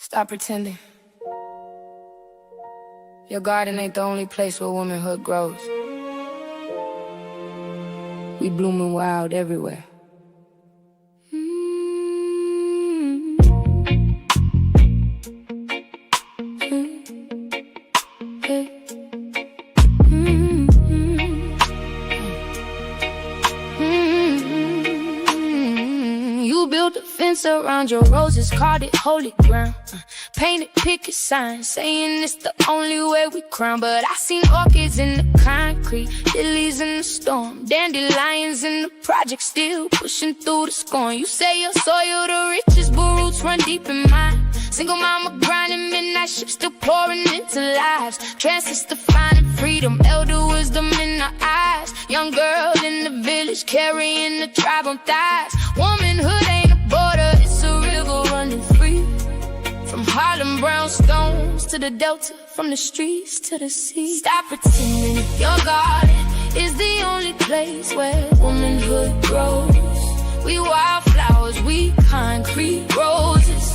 Stop pretending. Your garden ain't the only place where womanhood grows. We blooming wild everywhere. You built a fence around your roses, called it holy ground. Painted picket signs saying it's the only way we crown. But I seen orchids in the concrete, lilies in the storm, dandelions in the project, still pushing through the scorn. You say your soil the richest, but roots run deep in mine. Single mama grinding, midnight ships still pouring into lives. Transistor finding freedom, elder wisdom in our eyes. Young girl in the village carrying the tribe on thighs. Womanhood ain't a border, it's a river running free. From Harlem brownstones to the Delta, from the streets to the sea. Stop pretending your garden is the only place where womanhood grows. We wildflowers, we concrete roses.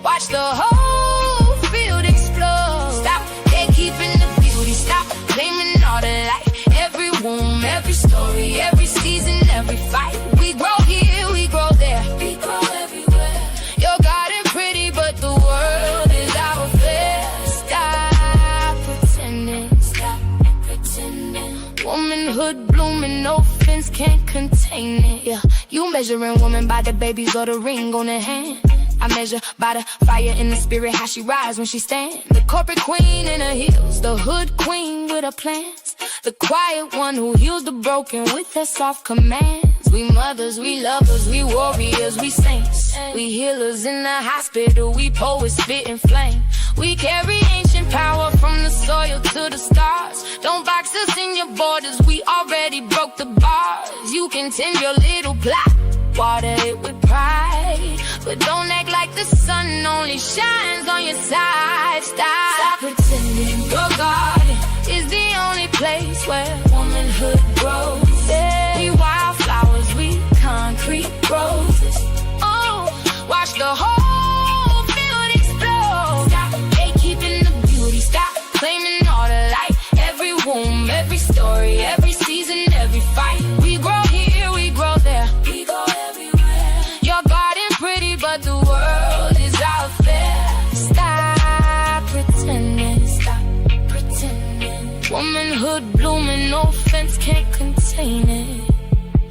Watch the whole field explode. Stop gatekeeping the beauty, stop claiming all the light. Every womb, every story, every season, every fight. We grow here, we grow there, we grow everywhere. Your garden pretty, but the world is our fair. Stop pretending, stop pretending. Womanhood blooming, no fence can't contain it. Yeah, you measuring woman by the babies or the ring on her hand. I measure by the fire in the spirit, how she rise when she stands. The corporate queen in her heels, the hood queen with her plans. The quiet one who heals the broken with her soft commands. We mothers, we lovers, we warriors, we saints. We healers in the hospital, we poets spitting flame. We carry ancient power from the soil to the stars. Don't box us in your borders, we already broke the bars. You can tend your little plot, water it with pride, but don't act like the sun only shines on your side. Stop pretending your garden is the only place where womanhood grows. Yeah. We wildflowers, we concrete roses. Oh, watch the whole field explode. Stop gatekeeping the beauty, stop claiming all the light. Every womb, every story, every season, every fight. We grow here, we grow there, we go everywhere. Your garden pretty, but the world is out there. Stop pretending, stop pretending. Womanhood blooming, no fence can't contain it.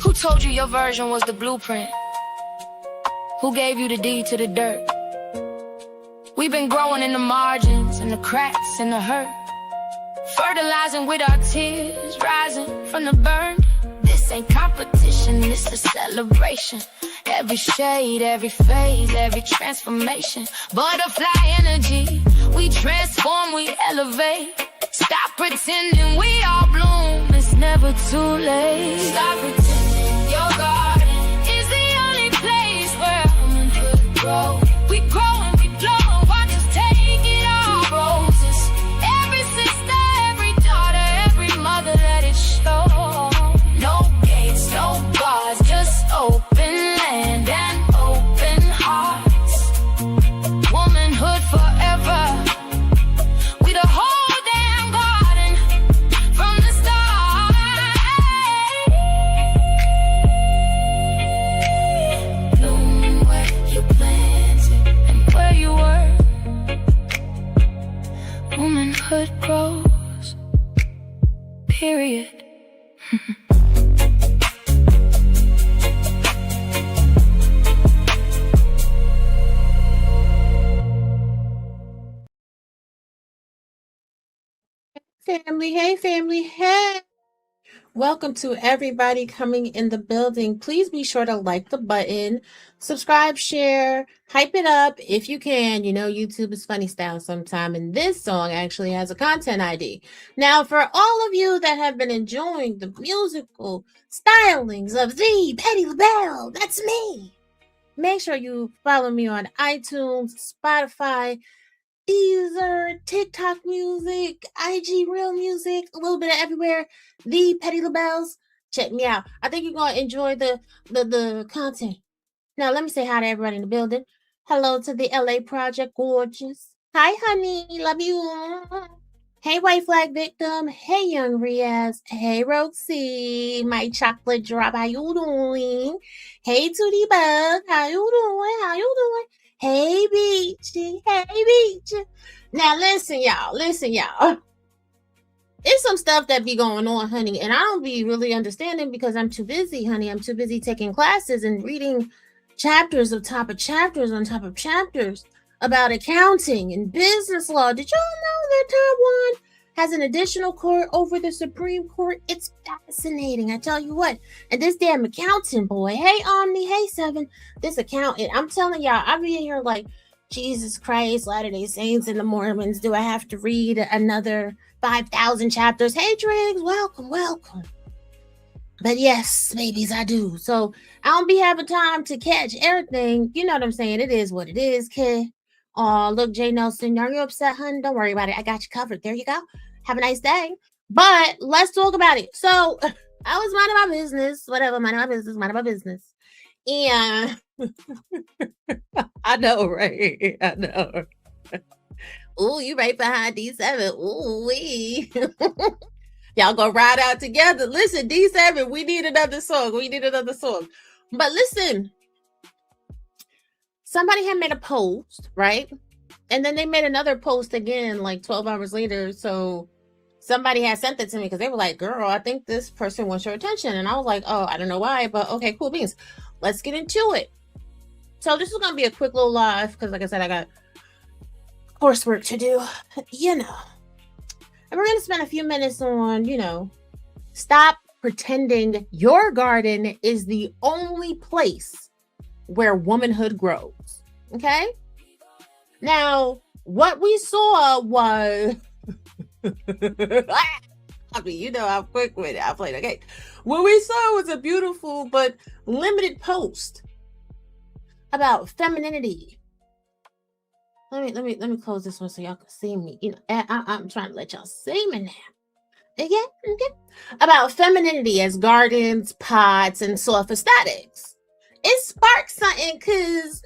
Who told you your version was the blueprint? Who gave you the deed to the dirt? We've been growing in the margins and the cracks and the hurt, fertilizing with our tears, rising from the burn. This ain't competition, this is celebration. Every shade, every phase, every transformation. Butterfly energy, we transform, we elevate. Stop pretending we all bloom, it's never too late. Stop pretending your garden is the only place where womanhood grows. We grow and we blow, watch us take it all. Roses, every sister, every daughter, every mother, let it show. No gates, no bars, just open land and open hearts. Womanhood forever, we the whole damn garden from the start. Bloom where you planted and where you were. Womanhood grows, period. Family, hey family, hey. Welcome to everybody coming in the building. Please be sure to like the button, subscribe, share, hype it up if you can. You know, YouTube is funny style sometime, and this song actually has a content ID. Now, for all of you that have been enjoying the musical stylings of the Patti LaBelle, that's me. Make sure you follow me on iTunes, Spotify, Deezer, TikTok music, IG Real music, a little bit of everywhere. The Patti LaBelle's. Check me out. I think you're gonna enjoy the content. Now let me say hi to everybody in the building. Hello to the LA Project, gorgeous. Hi, honey. Love you. Hey, white flag victim. Hey, young Riaz. Hey, Roxy. My chocolate drop. How you doing? Hey, Tootie Bug. How you doing? How you doing? Hey, Beachy. Hey, Beachy. Now, listen, y'all. Listen, y'all. It's some stuff that be going on, honey, and I don't be really understanding because I'm too busy, honey. I'm too busy taking classes and reading chapters on top of chapters on top of chapters about accounting and business law. Did y'all know that Taiwan has an additional court over the Supreme Court? It's fascinating, I tell you what. And this damn accountant boy, hey Omni, hey Seven, this accountant, I'm telling y'all, I be in here like, Jesus Christ, Latter-day Saints and the Mormons, do I have to read another 5,000 chapters? Hey Driggs, welcome, welcome. But yes, babies, I do. So I don't be having time to catch everything. You know what I'm saying? It is what it is, kid. Oh, look, Jay Nelson, are you upset, hun? Don't worry about it. I got you covered. There you go. Have a nice day. But let's talk about it. So I was minding my business, whatever, minding my business. And I know, right? I know. Ooh, you right behind D7. Ooh, wee. Y'all gonna ride out together. Listen, D7, we need another song. We need another song. But listen, somebody had made a post, right? And then they made another post again, like 12 hours later. So somebody had sent it to me because they were like, girl, I think this person wants your attention. And I was like, oh, I don't know why, but okay, cool beans. Let's get into it. So this is going to be a quick little live because, like I said, I got coursework to do, you know. And we're going to spend a few minutes on, you know, stop pretending your garden is the only place where womanhood grows. Okay? Now, what we saw was... I mean, you know, I'm quick with it. I played okay. What we saw was a beautiful but limited post about femininity. Let me close this one so y'all can see me. You know, I'm trying to let y'all see me now. Okay. About femininity as gardens, pots, and soft aesthetics. It sparked something because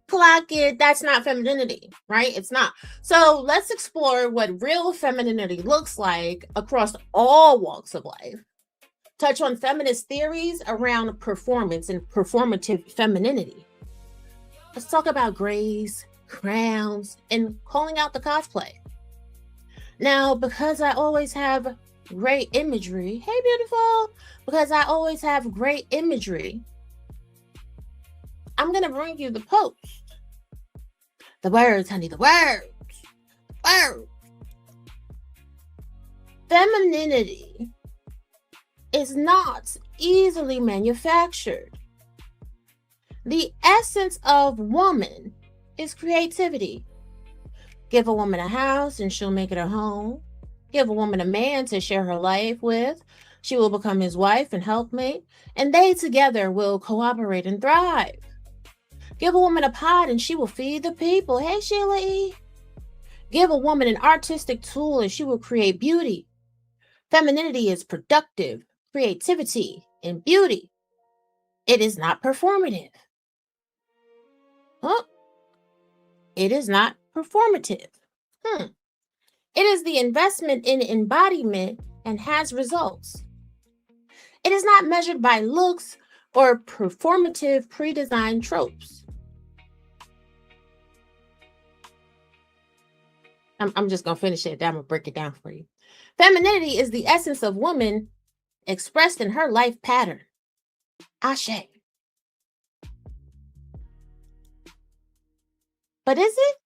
clock it, that's not femininity, right? It's not. So let's explore what real femininity looks like across all walks of life. Touch on feminist theories around performance and performative femininity. Let's talk about grays, crowns, and calling out the cosplay. Now, because I always have great imagery, hey beautiful, because I always have great imagery, I'm going to bring you the post. The words, honey, the words. Words. Femininity is not easily manufactured. The essence of woman is creativity. Give a woman a house and she'll make it a home. Give a woman a man to share her life with. She will become his wife and helpmate, and they together will cooperate and thrive. Give a woman a pot and she will feed the people. Hey, Sheila E. Give a woman an artistic tool and she will create beauty. Femininity is productive, creativity, and beauty. It is not performative. Huh? It is not performative. It is the investment in embodiment and has results. It is not measured by looks or performative pre-designed tropes. I'm just going to finish it. Then I'm going to break it down for you. Femininity is the essence of woman expressed in her life pattern. Ashe. But is it?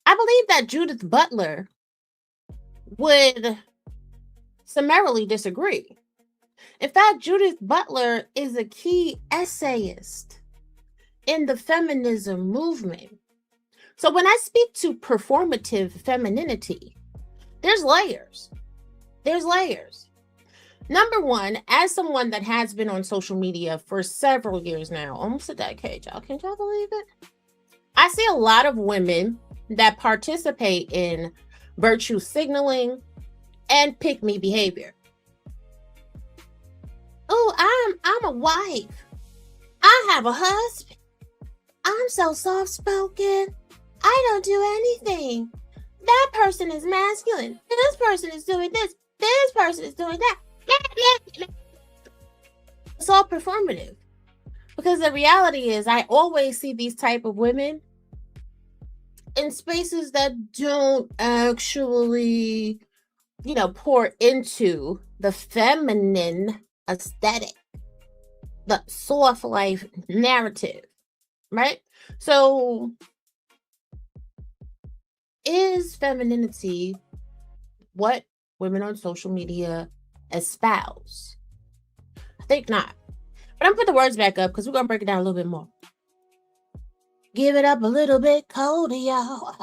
I believe that Judith Butler would summarily disagree. In fact, Judith Butler is a key essayist in the feminism movement. So when I speak to performative femininity, there's layers. There's layers. Number one, as someone that has been on social media for several years now, almost a decade, y'all, can y'all believe it? I see a lot of women that participate in virtue signaling and pick-me behavior. Oh, I'm a wife. I have a husband. I'm so soft-spoken. I don't do anything. That person is masculine. This person is doing this. This person is doing that. It's all performative. Because the reality is, I always see these type of women in spaces that don't actually, pour into the feminine aesthetic, the soft life narrative, right? So is femininity what women on social media espouse? I think not. But I'm gonna put the words back up because we're gonna break it down a little bit more. Give it up a little bit colder, y'all.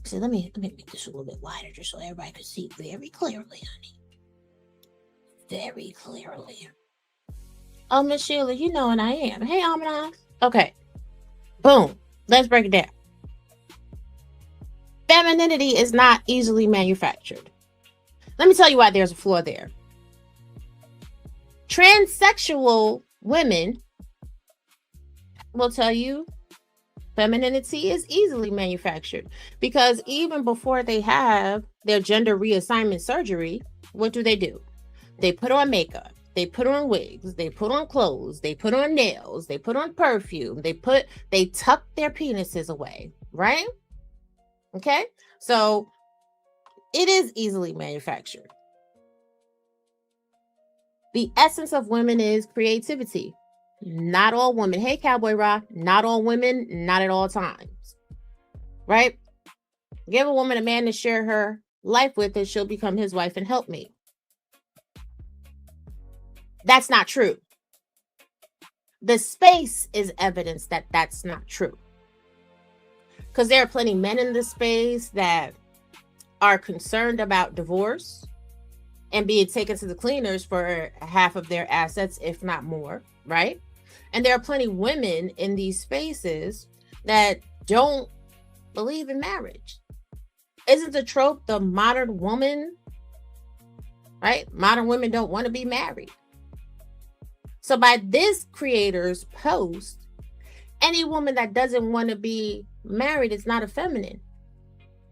So let me make this a little bit wider just so everybody can see very clearly, honey. Very clearly. Oh, Miss Sheila, you know and I am. Hey, Almond. Okay. Boom. Let's break it down. Femininity is not easily manufactured. Let me tell you why there's a flaw there. Transsexual women will tell you femininity is easily manufactured because even before they have their gender reassignment surgery, what do? They put on makeup, they put on wigs, they put on clothes, they put on nails, they put on perfume, they tuck their penises away, right? Okay, so it is easily manufactured. The essence of women is creativity. Not all women. Hey, Cowboy Rock. Not all women, not at all times. Right? Give a woman a man to share her life with and she'll become his wife and helpmate. That's not true. The space is evidence that that's not true. Because there are plenty of men in the space that are concerned about divorce and being taken to the cleaners for half of their assets, if not more, right? And there are plenty of women in these spaces that don't believe in marriage. Isn't the trope the modern woman, right? Modern women don't want to be married. So by this creator's post, any woman that doesn't want to be married is not a feminine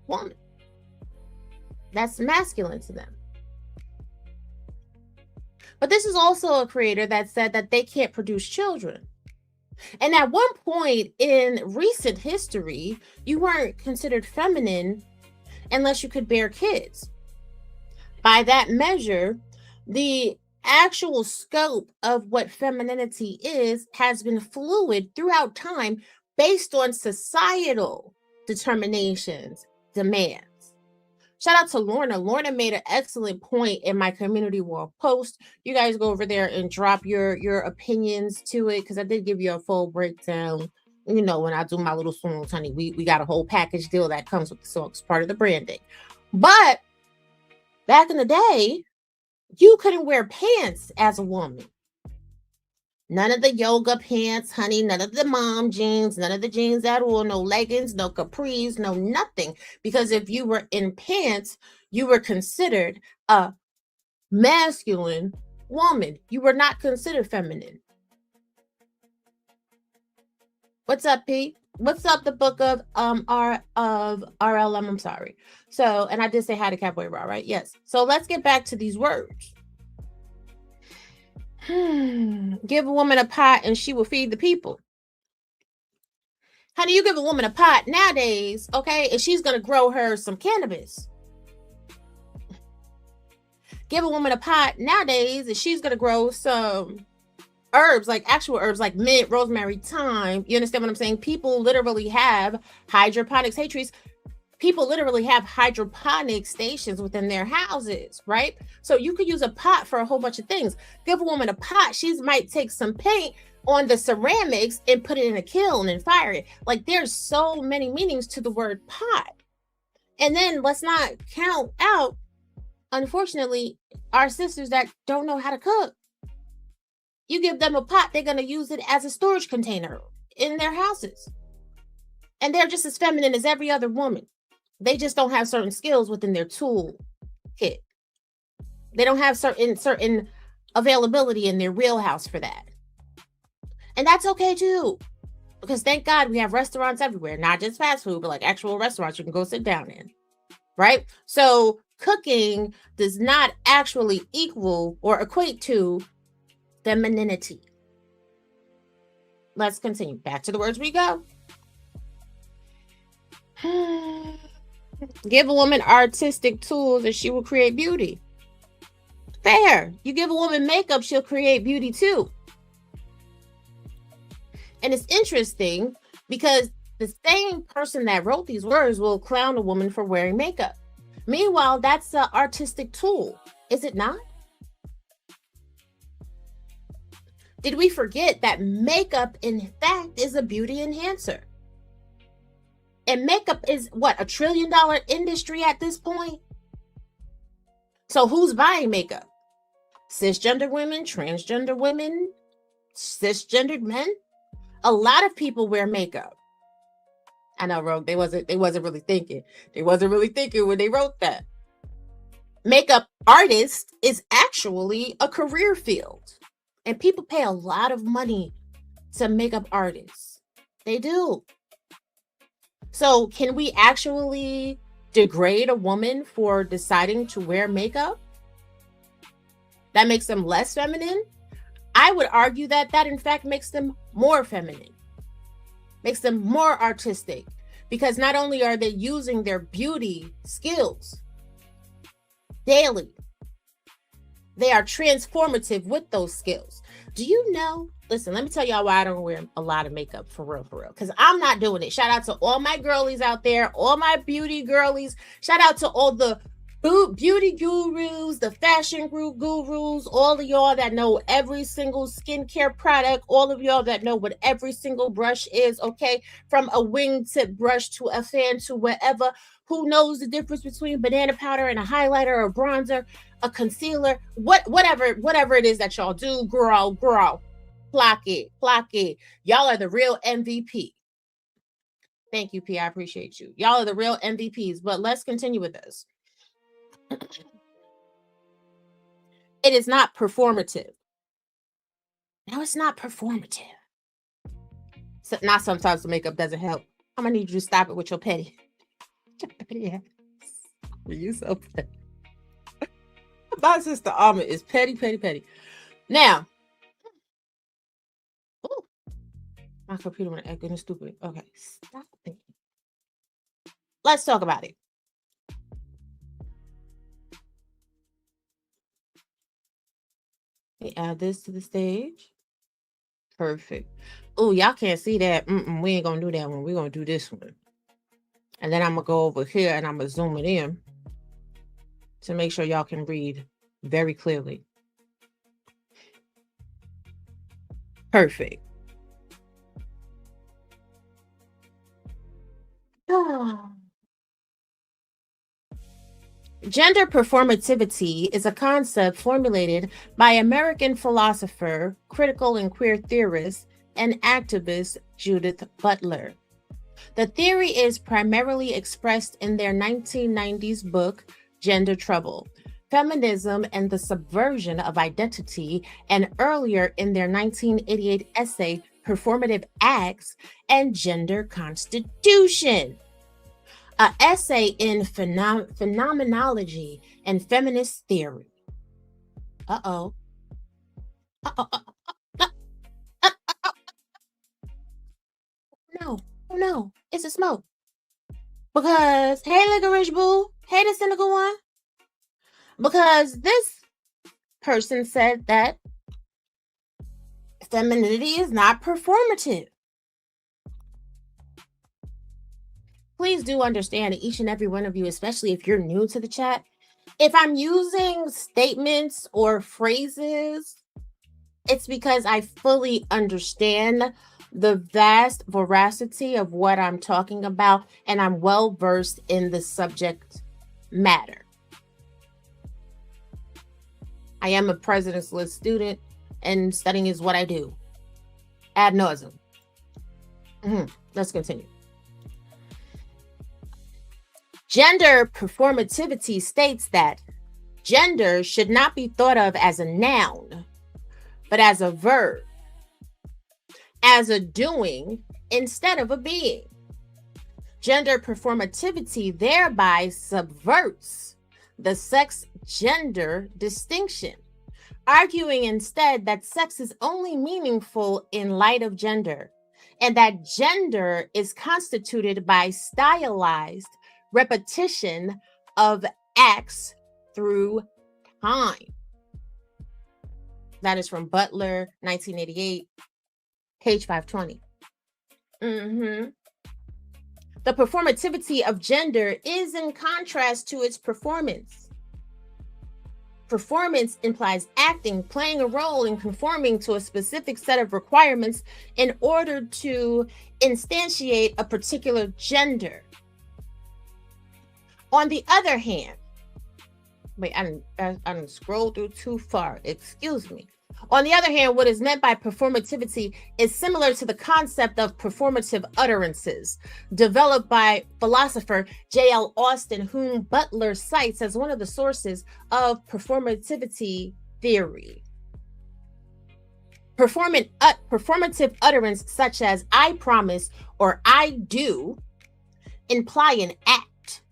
woman. That's masculine to them. But this is also a creator that said that they can't produce children. And at one point in recent history, you weren't considered feminine unless you could bear kids. By that measure, the actual scope of what femininity is has been fluid throughout time based on societal determinations, demands. Shout out to Lorna. Lorna made an excellent point in my community wall post. You guys go over there and drop your opinions to it because I did give you a full breakdown. You know, when I do my little songs, honey, we got a whole package deal that comes with the songs, part of the branding. But back in the day, you couldn't wear pants as a woman. None of the yoga pants, honey, none of the mom jeans, none of the jeans at all, no leggings, no capris, no nothing. Because if you were in pants, you were considered a masculine woman. You were not considered feminine. What's up, P? What's up, the book of RLM? I'm sorry. So, and I did say hi to Cowboy Raw, right? Yes. So let's get back to these words. Give a woman a pot and she will feed the people. Honey, you give a woman a pot nowadays, okay, and she's going to grow her some cannabis. Give a woman a pot nowadays and she's going to grow some herbs, like actual herbs, like mint, rosemary, thyme. You understand what I'm saying? People literally have hydroponics. Hey, trees. People literally have hydroponic stations within their houses, right? So you could use a pot for a whole bunch of things. Give a woman a pot, she might take some paint on the ceramics and put it in a kiln and fire it. Like there's so many meanings to the word pot. And then let's not count out, unfortunately, our sisters that don't know how to cook. You give them a pot, they're going to use it as a storage container in their houses. And they're just as feminine as every other woman. They just don't have certain skills within their tool kit. They don't have certain availability in their wheelhouse for that. And that's okay too. Because thank God we have restaurants everywhere, not just fast food, but like actual restaurants you can go sit down in, right? So cooking does not actually equal or equate to femininity. Let's continue. Back to the words we go. Give a woman artistic tools and she will create beauty. Fair. You give a woman makeup, she'll create beauty too. And it's interesting because the same person that wrote these words will clown a woman for wearing makeup. Meanwhile, that's an artistic tool, is it not? Did we forget that makeup, in fact, is a beauty enhancer? And makeup is what, $1 trillion industry at this point? So who's buying makeup? Cisgender women, transgender women, cisgendered men? A lot of people wear makeup. I know, Rogue, they wasn't really thinking. They wasn't really thinking when they wrote that. Makeup artist is actually a career field. And people pay a lot of money to makeup artists. They do. So can we actually degrade a woman for deciding to wear makeup? That makes them less feminine? I would argue that in fact makes them more feminine, makes them more artistic, because not only are they using their beauty skills daily, they are transformative with those skills. Do you know? Listen, let me tell y'all why I don't wear a lot of makeup for real, because I'm not doing it. Shout out to all my girlies out there, all my beauty girlies. Shout out to all the beauty gurus, the fashion gurus, all of y'all that know every single skincare product, all of y'all that know what every single brush is, okay? From a wingtip brush to a fan to whatever. Who knows the difference between banana powder and a highlighter or bronzer, a concealer, whatever it is that y'all do, girl, clock it. Y'all are the real MVP. Thank you, P. I appreciate you. Y'all are the real MVPs, but let's continue with this. It is not performative. No, it's not performative. So, not sometimes the makeup doesn't help. I'm gonna need you to stop it with your petty. Yeah. You so petty. My sister Alma is petty. Now, ooh, my computer went acting stupid. Okay, stop it. Let's talk about it. Add this to the stage. Perfect. Oh, y'all can't see that. We ain't gonna do that one. We're gonna do this one. And then I'm gonna go over here and I'm gonna zoom it in to make sure y'all can read very clearly. Perfect. Gender performativity is a concept formulated by American philosopher, critical and queer theorist, and activist Judith Butler. The theory is primarily expressed in their 1990s book, Gender Trouble, Feminism and the Subversion of Identity, and earlier in their 1988 essay, Performative Acts and Gender Constitution. An essay in phenomenology and feminist theory. Uh-oh. No, it's a smoke. Because, hey, licorice boo, hey, the cynical one. Because this person said that femininity is not performative. Please do understand that each and every one of you, especially if you're new to the chat, if I'm using statements or phrases, it's because I fully understand the vast veracity of what I'm talking about, and I'm well versed in the subject matter. I am a President's List student, and studying is what I do. Ad nauseum. Let's continue. Gender performativity states that gender should not be thought of as a noun, but as a verb. as a doing instead of a being. Gender performativity thereby subverts the sex-gender distinction, arguing instead that sex is only meaningful in light of gender, and that gender is constituted by stylized repetition of acts through time. That is from Butler, 1988, page 520. The performativity of gender is in contrast to its performance. Performance implies acting, playing a role, and conforming to a specific set of requirements in order to instantiate a particular gender. On the other hand, wait, I didn't scroll through too far. Excuse me. On the other hand, what is meant by performativity is similar to the concept of performative utterances, developed by philosopher J.L. Austin, whom Butler cites as one of the sources of performativity theory. Performative utterance such as "I promise" or "I do" imply an act.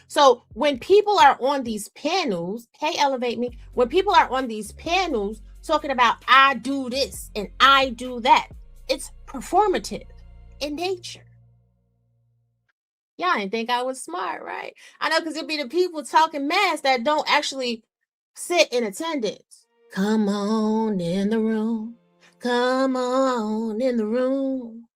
So when people are on these panels, hey, elevate me, when people are on these panels talking about "I do this" and "I do that," it's performative in nature. Y'all didn't think I was smart, right? I know, because it'd be the people talking mass that don't actually sit in attendance. Come on in the room. Come on in the room.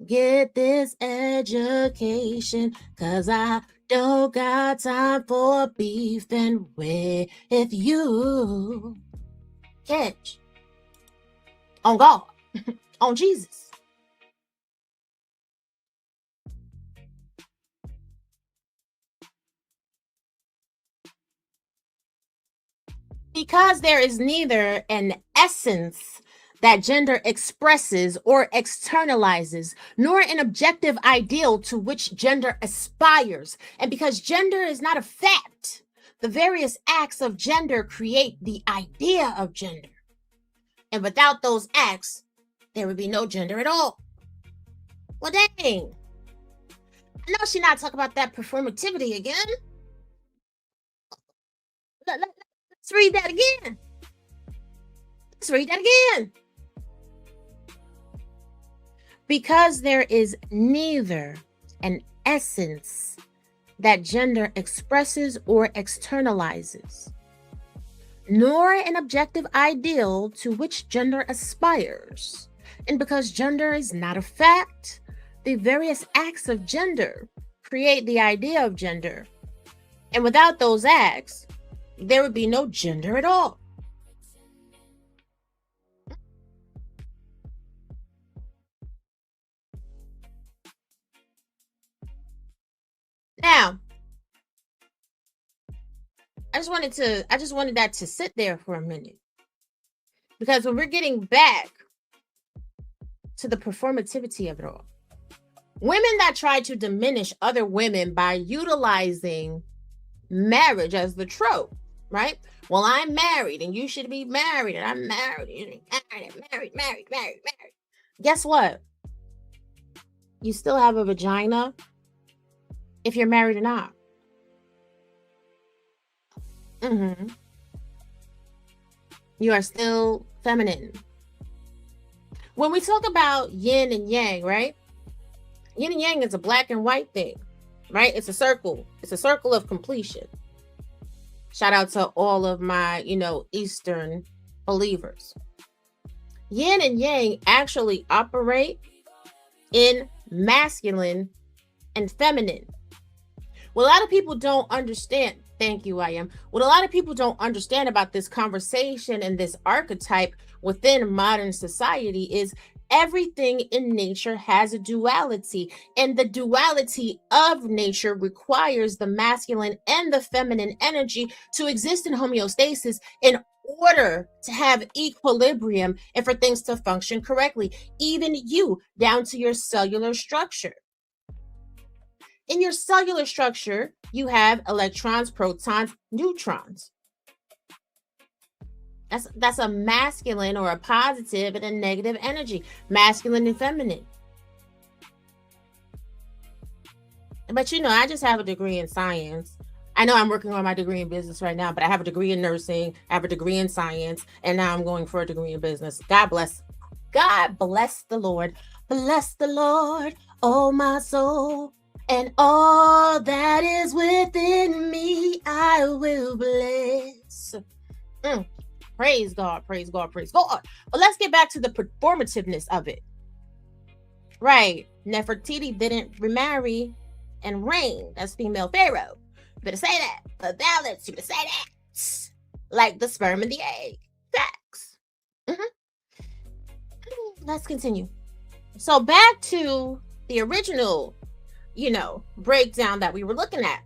Get this education, cause I don't got time for beefing with you. Catch. On God. On Jesus. Because there is neither an essence that gender expresses or externalizes, nor an objective ideal to which gender aspires, and because gender is not a fact, the various acts of gender create the idea of gender. And without those acts, there would be no gender at all. Well, dang. I know she's not talking about that performativity again. Let's read that again. Let's read that again. Because there is neither an essence that gender expresses or externalizes, nor an objective ideal to which gender aspires, and because gender is not a fact, the various acts of gender create the idea of gender, and without those acts, there would be no gender at all. Now, I just wanted that to sit there for a minute. Because when we're getting back to the performativity of it all, women that try to diminish other women by utilizing marriage as the trope, right? Well, I'm married and you should be married, and I'm married, and married. Guess what? You still have a vagina if you're married or not. You are still feminine. When we talk about yin and yang, right? Yin and yang is a black and white thing, right? It's a circle. It's a circle of completion. Shout out to all of my, Eastern believers. Yin and yang actually operate in masculine and feminine. What a lot of people don't understand, thank you, I am. What a lot of people don't understand about this conversation and this archetype within modern society is everything in nature has a duality, and the duality of nature requires the masculine and the feminine energy to exist in homeostasis in order to have equilibrium and for things to function correctly, even you, down to your cellular structure. In your cellular structure, you have electrons, protons, neutrons. That's a masculine or a positive and a negative energy. Masculine and feminine. But I just have a degree in science. I know I'm working on my degree in business right now, but I have a degree in nursing, I have a degree in science, and now I'm going for a degree in business. God bless. God bless the Lord. Bless the Lord, oh my soul, and all that is within me, I will bless. Praise God, praise God, praise God. But let's get back to the performativeness of it. Right. Nefertiti didn't remarry and reign as female pharaoh. You better say that. For balance, you better say that. Like the sperm and the egg. Facts. Let's continue. So back to the original, breakdown that we were looking at.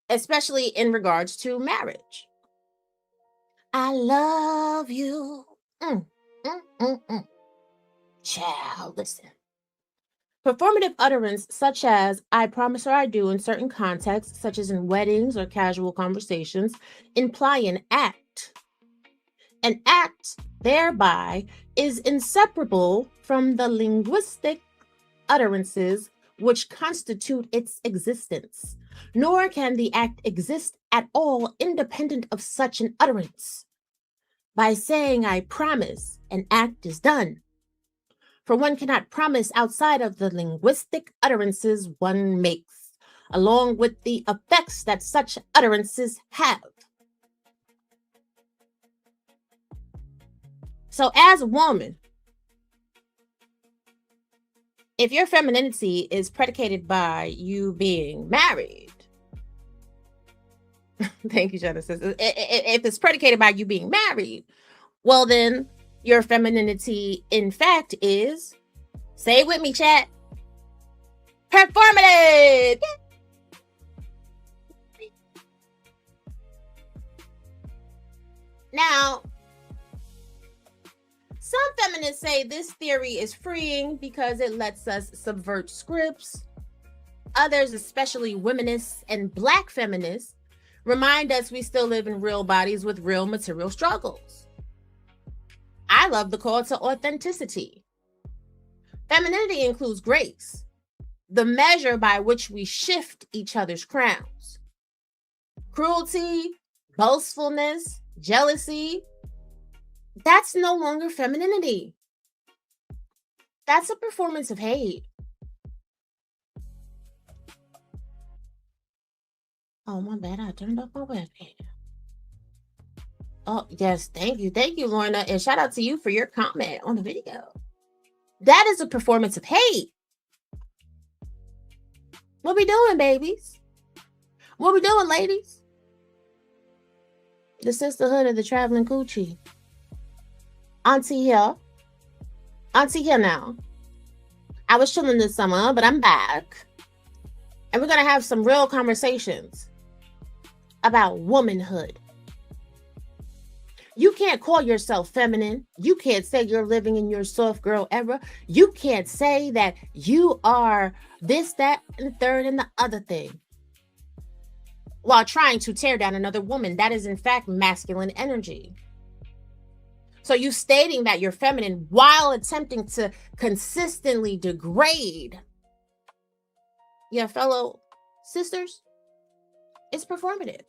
Especially in regards to marriage. I love you. Child, listen. Performative utterance such as I promise or I do in certain contexts, such as in weddings or casual conversations, imply an act. An act, thereby, is inseparable from the linguistic utterances which constitute its existence, nor can the act exist at all independent of such an utterance. By saying I promise, an act is done. For one cannot promise outside of the linguistic utterances one makes, along with the effects that such utterances have. So as a woman, if your femininity is predicated by you being married, thank you, Genesis. If it's predicated by you being married, well then your femininity, in fact, is, say it with me, chat, performative. Now, some feminists say this theory is freeing because it lets us subvert scripts. Others, especially wominists and Black feminists, remind us we still live in real bodies with real material struggles. I love the call to authenticity. Femininity includes grace, the measure by which we shift each other's crowns. Cruelty, boastfulness, jealousy, that's no longer femininity. That's a performance of hate. Oh, my bad. I turned off my webcam. Oh, yes. Thank you. Thank you, Lorna. And shout out to you for your comment on the video. That is a performance of hate. What we doing, babies? What we doing, ladies? The sisterhood of the traveling coochie. Auntie here. Auntie here now. I was chilling this summer, but I'm back. And we're going to have some real conversations about womanhood. You can't call yourself feminine. You can't say you're living in your soft girl era. You can't say that you are this, that, and the third, and the other thing while trying to tear down another woman. That is, in fact, masculine energy. So you stating that you're feminine while attempting to consistently degrade your fellow sisters, it's performative.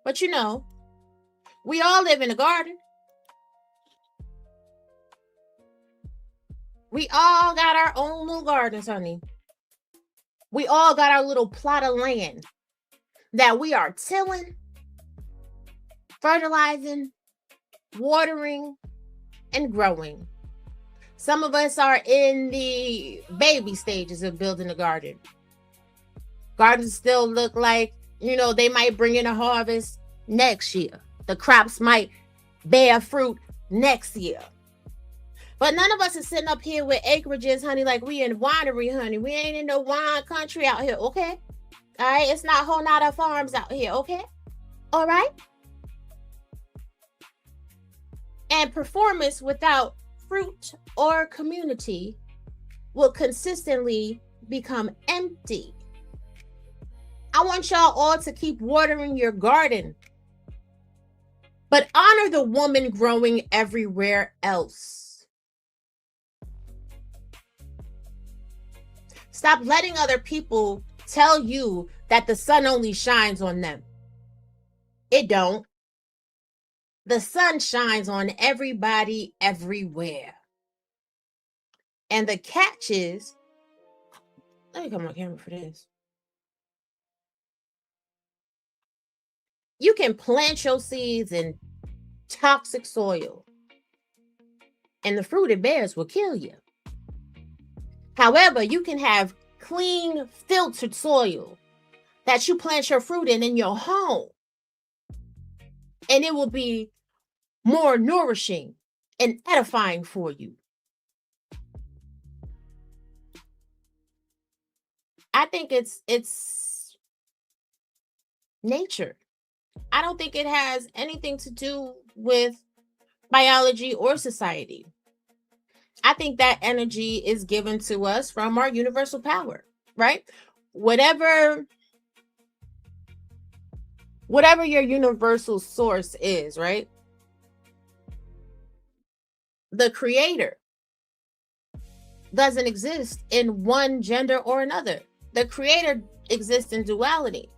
But we all live in a garden. We all got our own little gardens, honey. We all got our little plot of land that we are tilling, fertilizing, watering, and growing. Some of us are in the baby stages of building a garden. Gardens still look like, they might bring in a harvest next year. The crops might bear fruit next year. But none of us is sitting up here with acreages, honey, like we in winery, honey. We ain't in no wine country out here, okay? All right? It's not whole nother farms out here, okay? All right? And performance without fruit or community will consistently become empty. I want y'all all to keep watering your garden. but honor the woman growing everywhere else. Stop letting other people tell you that the sun only shines on them. It don't. The sun shines on everybody everywhere. And the catch is, let me come on camera for this. You can plant your seeds in toxic soil, and the fruit it bears will kill you. However, you can have clean, filtered soil that you plant your fruit in your home, and it will be more nourishing and edifying for you. I think it's nature. I don't think it has anything to do with biology or society. I think that energy is given to us from our universal power, right? Whatever your universal source is, right? The creator doesn't exist in one gender or another. The creator exists in duality.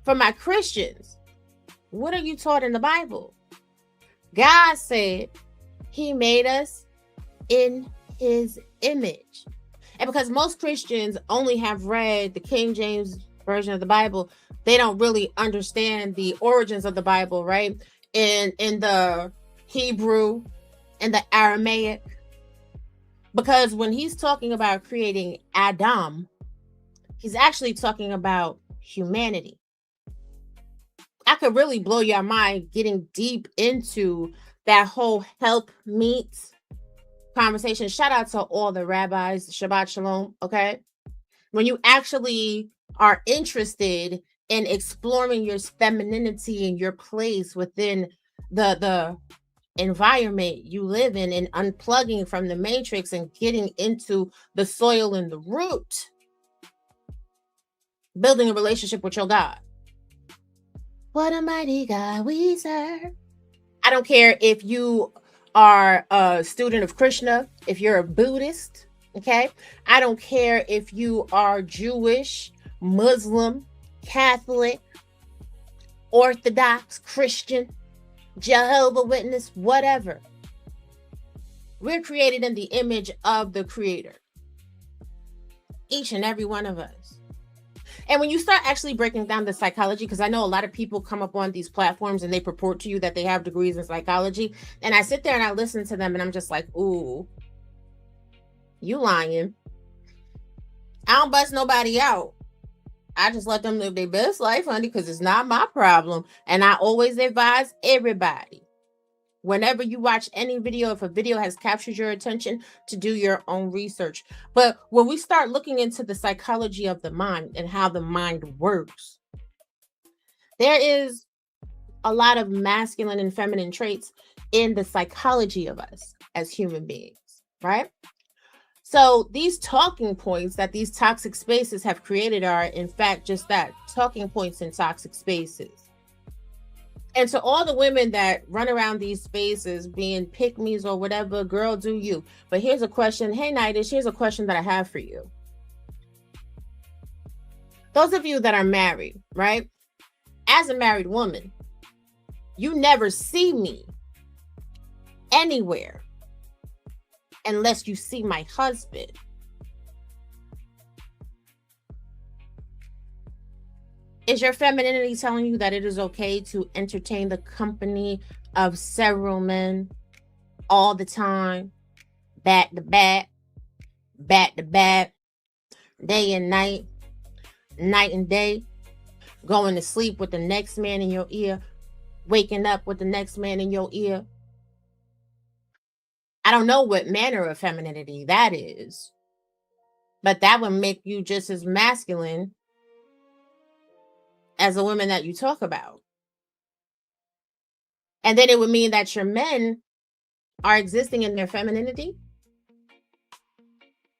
For my Christians, what are you taught in the Bible? God said he made us in his image. And because most Christians only have read the King James version of the Bible, they don't really understand the origins of the Bible, right? In the Hebrew and the Aramaic. Because when he's talking about creating Adam, he's actually talking about humanity. I could really blow your mind getting deep into that whole help meet conversation. Shout out to all the rabbis, Shabbat Shalom, okay? When you actually are interested in exploring your femininity and your place within the environment you live in and unplugging from the matrix and getting into the soil and the root, building a relationship with your God. What a mighty God we serve. I don't care if you are a student of Krishna, if you're a Buddhist, okay? I don't care if you are Jewish, Muslim, Catholic, Orthodox, Christian, Jehovah's Witness, whatever. We're created in the image of the Creator. Each and every one of us. And when you start actually breaking down the psychology, because I know a lot of people come up on these platforms and they purport to you that they have degrees in psychology. And I sit there and I listen to them and I'm just like, ooh, you lying. I don't bust nobody out. I just let them live their best life, honey, because it's not my problem. And I always advise everybody, whenever you watch any video, if a video has captured your attention, to do your own research. But when we start looking into the psychology of the mind and how the mind works, there is a lot of masculine and feminine traits in the psychology of us as human beings, right? So these talking points that these toxic spaces have created are, in fact, just that, talking points in toxic spaces. And to all the women that run around these spaces being pick-me's or whatever, girl, do you. But here's a question. Hey, Nidish, here's a question that I have for you. Those of you that are married, right? As a married woman, you never see me anywhere unless you see my husband. Is your femininity telling you that it is okay to entertain the company of several men all the time, back to back, back to back, day and night, night and day, going to sleep with the next man in your ear, waking up with the next man in your ear? I don't know what manner of femininity that is, but that would make you just as masculine as a woman that you talk about. And then it would mean that your men are existing in their femininity,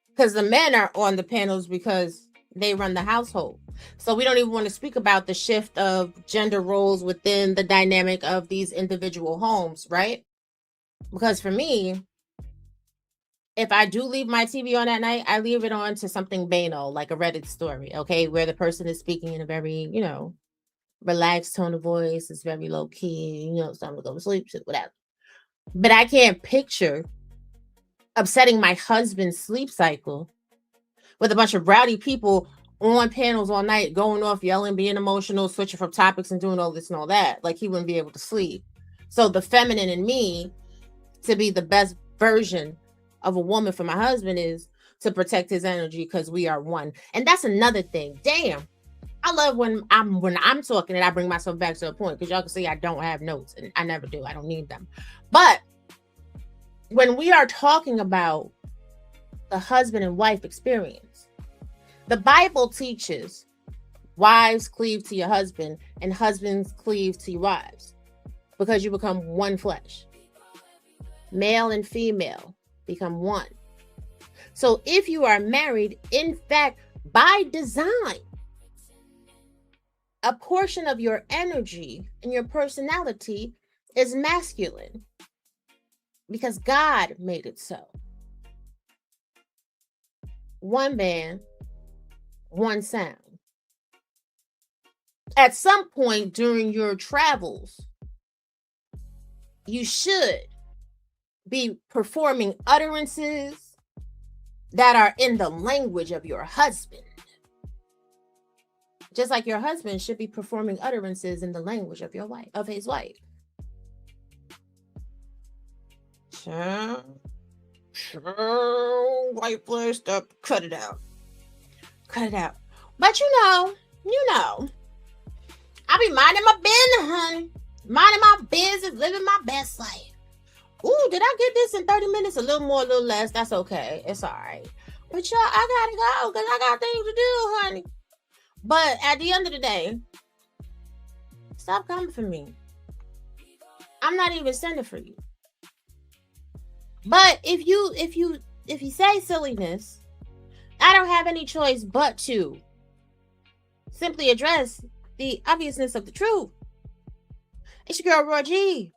because the men are on the panels because they run the household. So we don't even want to speak about the shift of gender roles within the dynamic of these individual homes, right? Because for me, if I do leave my TV on at night, I leave it on to something banal, like a Reddit story, okay, where the person is speaking in a very, relaxed tone of voice. It's very low key, it's time to go to sleep, shit, whatever. But I can't picture upsetting my husband's sleep cycle with a bunch of rowdy people on panels all night, going off, yelling, being emotional, switching from topics and doing all this and all that. Like he wouldn't be able to sleep. So the feminine in me, to be the best version of a woman for my husband, is to protect his energy because we are one. And that's another thing. Damn. I love when I'm talking and I bring myself back to a point, because y'all can see I don't have notes, and I never do. I don't need them. But when we are talking about the husband and wife experience, the Bible teaches wives cleave to your husband and husbands cleave to your wives, because you become one flesh. Male and female become one. So if you are married, in fact, by design, a portion of your energy and your personality is masculine, because God made it so. One band, one sound. At some point during your travels, you should be performing utterances that are in the language of your husband. Just like your husband should be performing utterances in the language of your wife, of his wife. White flesh stuff, cut it out. Cut it out. But I be minding my business, honey. Minding my business, living my best life. Ooh, did I get this in 30 minutes? A little more, a little less. That's okay. It's all right. But y'all, I gotta go because I got things to do, honey. But at the end of the day, stop coming for me. I'm not even sending for you. But if you say silliness, I don't have any choice but to simply address the obviousness of the truth. It's your girl, Roy G.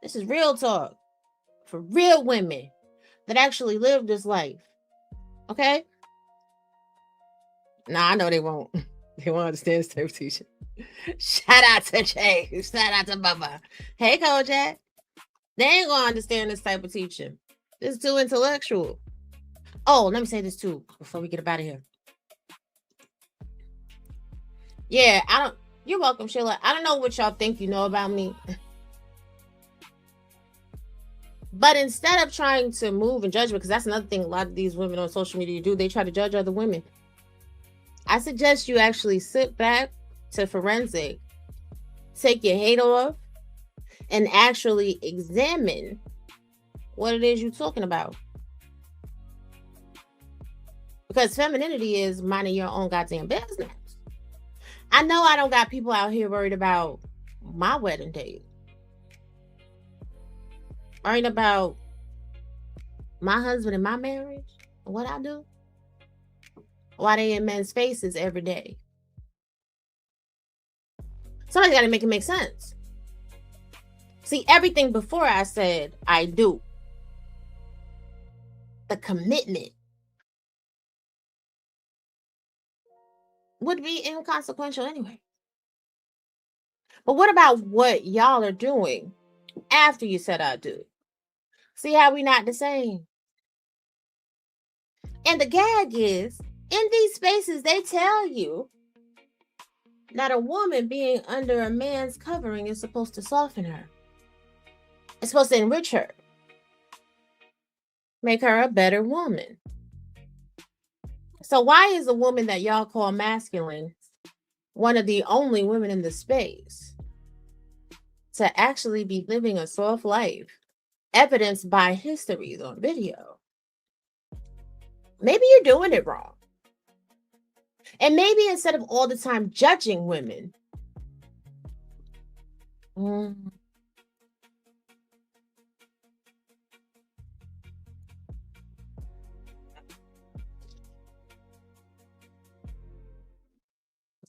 This is real talk for real women that actually live this life. Okay? Nah, I know they won't. They won't understand this type of teaching. Shout out to Jay. Shout out to Bubba. Hey, Kojak. They ain't gonna understand this type of teaching. This is too intellectual. Oh, let me say this too before we get up out of here. Yeah, you're welcome, Sheila. I don't know what y'all think you know about me. But instead of trying to move and judge, because that's another thing a lot of these women on social media do, they try to judge other women. I suggest you actually sit back to forensic, take your hate off, and actually examine what it is you're talking about. Because femininity is minding your own goddamn business. I know I don't got people out here worried about my wedding date. Worried about my husband and my marriage, what I do, why they in men's faces every day. Somebody's got to make it make sense. See, everything before I said I do, the commitment, would be inconsequential anyway. But what about what y'all are doing after you said I do? See how we not the same? And the gag is, in these spaces, they tell you that a woman being under a man's covering is supposed to soften her. It's supposed to enrich her. Make her a better woman. So why is a woman that y'all call masculine one of the only women in the space to actually be living a soft life, evidenced by histories on video? Maybe you're doing it wrong. And maybe instead of all the time judging women,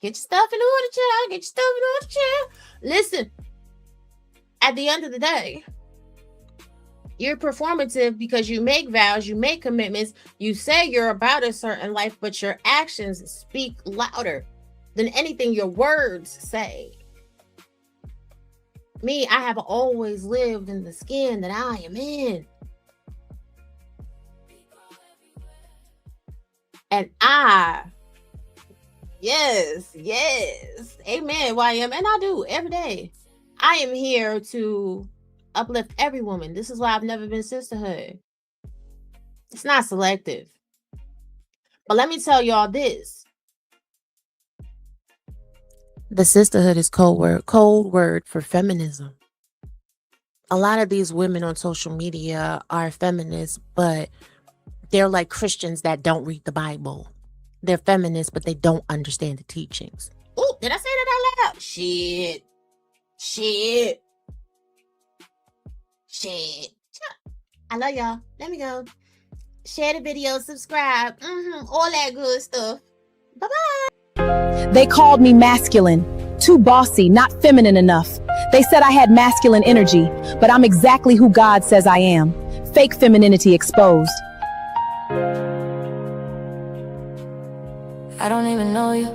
Get your stuff in order, child. Get your stuff in order, child. Listen, at the end of the day, you're performative because you make vows, you make commitments, you say you're about a certain life, but your actions speak louder than anything your words say. Me, I have always lived in the skin that I am in. And yes, amen, YM, and I do every day. I am here to uplift every woman. This is why I've never been sisterhood. It's not selective. But let me tell y'all this. The sisterhood is code word for feminism. A lot of these women on social media are feminists, but they're like Christians that don't read the Bible. They're feminists, but they don't understand the teachings. Oh, did I say that out loud? Shit. I love y'all. Let me go. Share the video, subscribe, all that good stuff. Bye-bye. They called me masculine, too bossy, not feminine enough. They said I had masculine energy, but I'm exactly who God says I am. Fake femininity exposed. I don't even know you.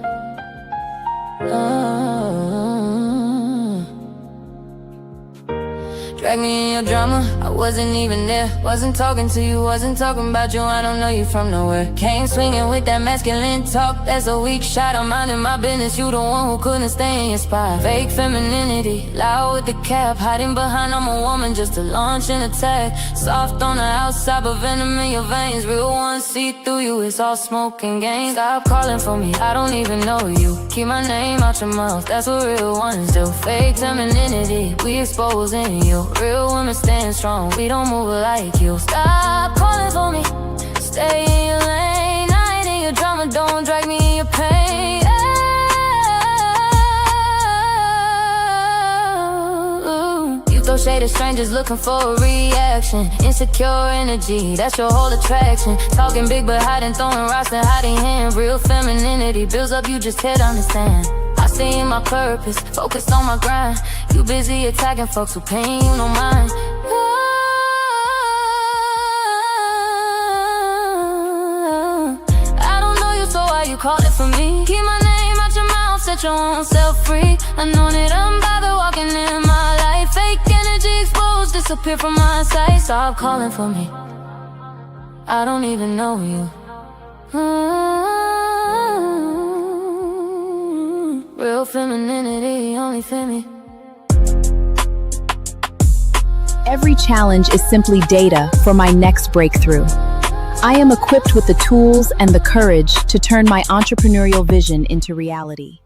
Drag me in your drama, I wasn't even there. Wasn't talking to you, wasn't talking about you. I don't know you from nowhere. Came swinging with that masculine talk, that's a weak shot. I'm minding my business, you the one who couldn't stay in your spot. Fake femininity, loud with the cap, hiding behind I'm a woman just to launch an attack. Soft on the outside, but venom in your veins. Real ones see through you, it's all smoke and games. Stop calling for me, I don't even know you. Keep my name out your mouth, that's what real ones do. Fake femininity, we exposing you. Real women stand strong, we don't move like you. Stop calling for me, stay in your lane. I ain't in your drama, don't drag me in your pain. You throw shade at strangers looking for a reaction. Insecure energy, that's your whole attraction. Talking big but hiding, throwing rocks and hiding hand. Real femininity builds up, you just can't understand. I see my purpose, focused on my grind. You busy attacking folks who paying you no mind. I don't know you, so why you call it for me? Keep my name out your mouth, set your own self free. I know that I'm bothered walking in my life. Fake energy exposed, disappear from my sight. Stop calling for me, I don't even know you. Real femininity, only femi. Every challenge is simply data for my next breakthrough. I am equipped with the tools and the courage to turn my entrepreneurial vision into reality.